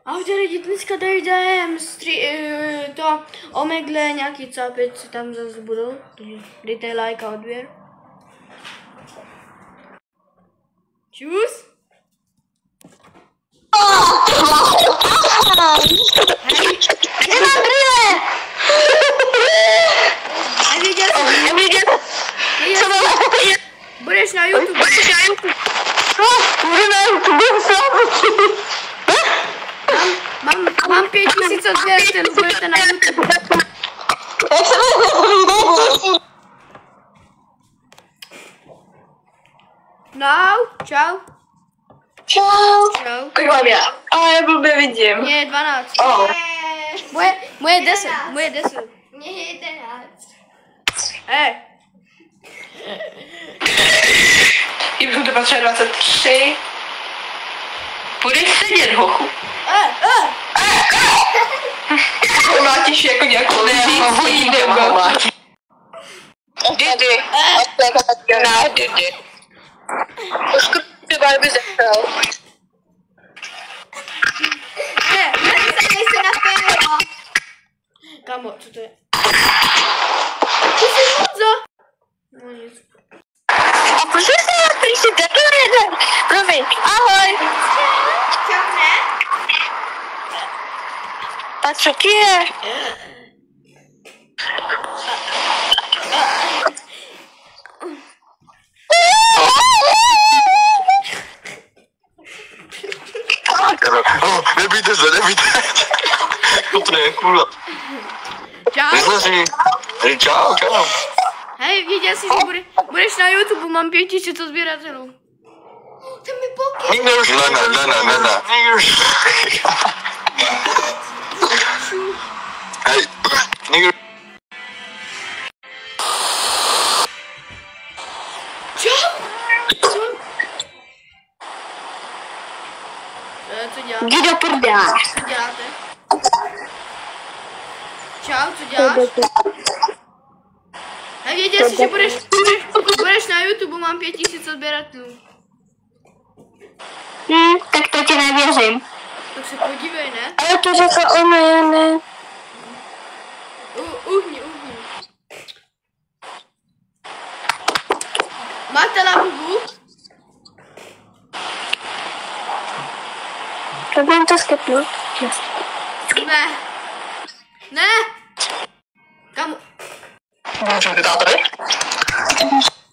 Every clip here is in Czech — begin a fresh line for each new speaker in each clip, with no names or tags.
Ahojte lidi, dneska tady jdem to Omegle, nějaký cápěci tam zase budou, takže dejte like a odběr. Čus!
Nemám brýle!
Neviděl jsi? Budeš na YouTube.
Budu na YouTube.
Mám 5000 odběratelů, budete na YouTube.
Jak se mi
No, čau.
Čau.
Čau.
Tak mám já. Ale já blbě vidím.
Mně je 12.
Oh.
Moje 10. Moje 10.
Mně je 11.
Jim to patří 23. Budeš sedět, hochu. Mátíš jako nějakou hodí nebo. Didi. Na Didi. Už ty barby zeptal.
Nejsi na péro.
Kamo, co to je? Ty jsi Honzo? No nic.
A proč jsi takhle jeden? Promiň, ahoj.
Čau, ne?
A co ti je?
Nebijte se, nebijte. To je kůla.
Čau.
Čau, čau.
Hej, věděl jsi, že budeš na YouTube, mám 5000 odběratelů.
To mi poky.
Nikdo už ne. Hej, nikdo.
Čau. Co děláte?
Jdi do prdele.
Co děláte? Čau, co děláš? Hej, věděl jsi, že budeš na YouTube, mám 5000 odběratelů.
Tak to ti nevěřím.
Tak se podívej, ne?
Ale to řekla ona, ne.
Uhni. Máte labubu?
Tak mám to skepnout.
Ne! Kam?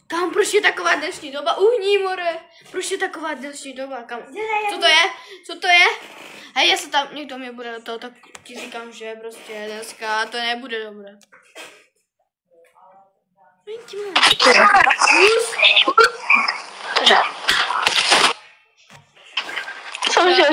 Kam, proč je taková dnešní doba? Uhni, more! Proč je taková dnešní doba? Kam? Co to je? Hej, jestli tam někdo mě bude to, tak ti říkám, že prostě dneska to nebude dobré.
Cože?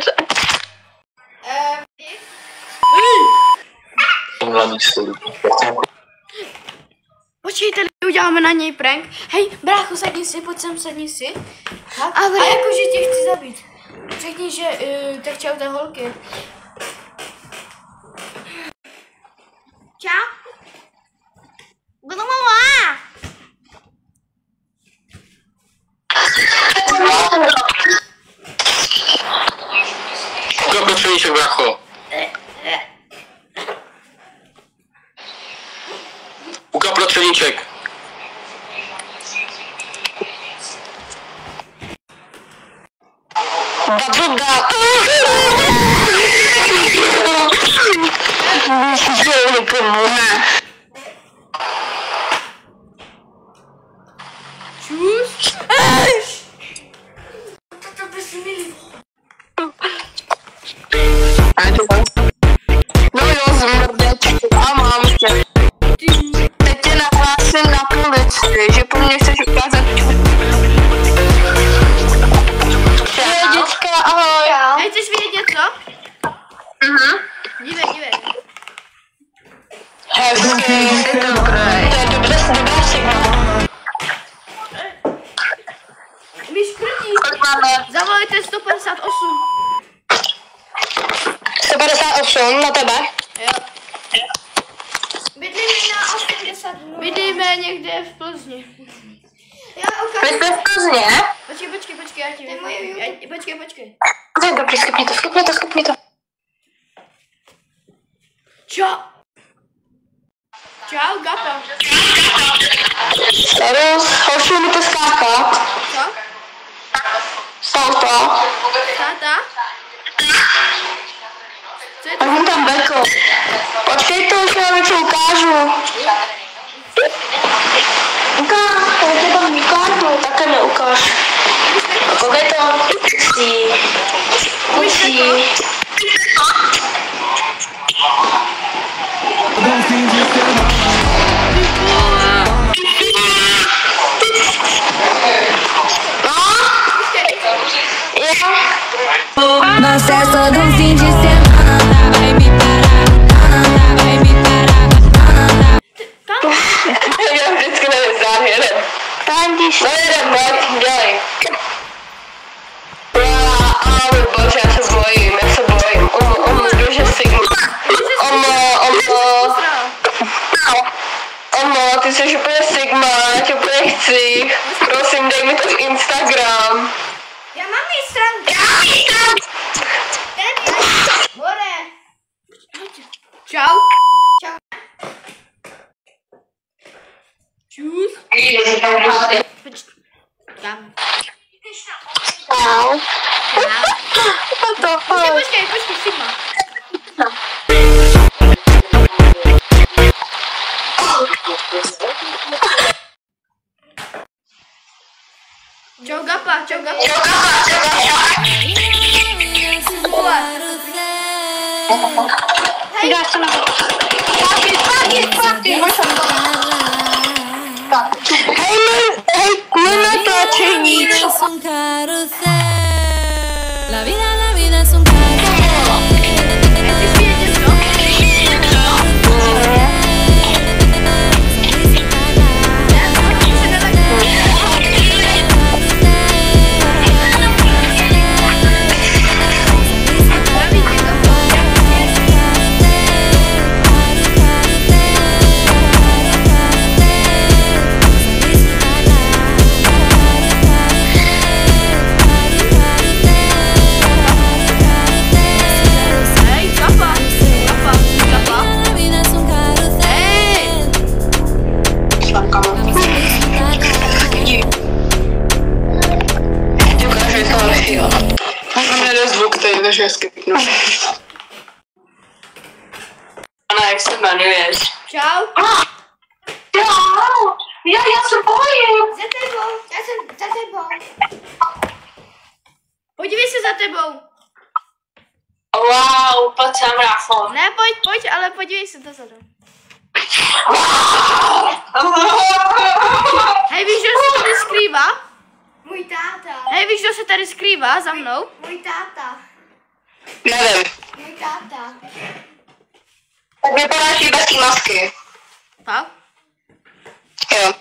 Počkejte, uděláme na něj prank. Hej, brácho, sedni si. A jakože tě chci zabít. Řekni, že tak čau té holky.
Čau. Budu malá.
Ukaž prostředníček, brácho. Ukaž prostředníček.
Babuga.
Čus.
To by si měli.
No jo, zmrdečku. A mám tě. Teď tě nahlásím na policii, že po mně chceš ukázat. Děcka, ahoj.
Hej, chceš vidět něco? Dívej.
Hezky, dobré. To je dobré signál.
Mi škrtí.
Kolik máme?
Zavolejte 158.
158 na tebe?
Jo.
Bydlíme na 80 dnů.
Bydlíme někde v Plzni.
Já
Vy
ukážu.
jste v Plzně?
Počkej, já ti
To je moje YouTube.
Počkej.
To je dobrý, skipni to.
Čau. Čau, Gapa.
Serus, hoši mi to skákat.
Co?
Salta.
Táta? Co je to?
A mám tam beko. Počkej to, už já něco ukážu. Ukáž, já tě tam ukážu, také neukáž. Koukej to. Musí.
Nossa, é só de fim de semana. Vai me parar, vai me parar.
Já vždycky nevím, jeden. Tam když... No jeden, pojď, dělej. Ale bože, já se bojím. Že Sigma. Ty jsi úplně Sigma, já tě úplně chci. Prosím, dej mi to v Instagram.
Já mám Instagram. More.
Čau.
Čau.
Čus. Tam.
Čau.
Počkej, Sigma. Čau, Gapa.
Hej, natáčení.
La vida es un carrusel.
Takže skipnu. Ana, jak se jmenuješ?
Čau.
Já se bojím.
Za tebou. Já jsem za tebou.
Podívej se za tebou.
Wow, pojď sem, Rafo.
Ne, pojď, ale podívej se dozadu. Hej, víš, kdo se tady skrývá?
Můj táta.
Hej, víš, kdo se tady skrývá za mnou?
Můj táta.
Nevím.
Můj táta.
Tak vypadáš i bez té masky.
Fakt?
Jo.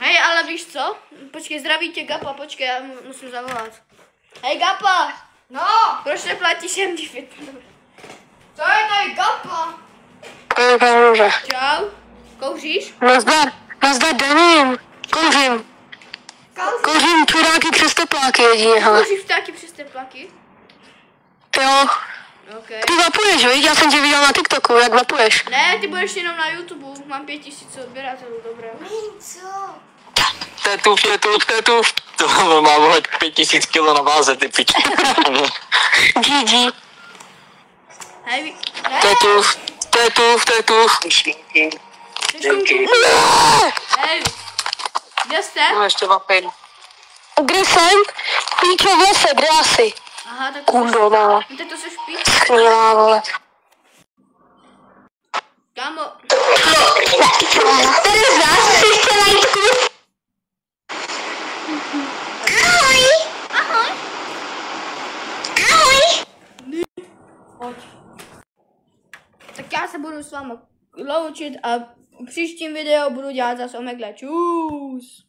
Hej, ale víš co? Počkej, zdraví tě Gapa, počkej, já musím zavolat. Hej, Gapa!
No.
Proč neplatíš MD Fitness?
To je tady Gapa.
Dobře.
Čau. Kouříš?
Nazdar, Danin. Kouřím. Kouřím čuráky přes tepláky jediného.
Kouříš vtáky přes tepláky?
Jo.
Okay.
Ty vapuješ, viď? Já jsem tě viděl na TikToku, jak vapuješ.
Ne, ty budeš jenom na YouTube, mám 5000 odběratelů, dobré.
Co?
Tetův. To má volet 5000 kilo na váze, ty pič.
GG.
Hej, ne,
Tetův.
hej, kde jste?
No ještě vapej.
Kde jsem? Píčo v lese, kde asi?
Aha, tak
Kundo, no.
víte, to se špí?
Schnilá, vole.
Kámo,
Tady z vás si chtěla jít kus. Ahoj.
Ahoj.
Ahoj.
pojď. Tak já se budu s vámi loučit a v příštím videu budu dělat zase omegle. Čus.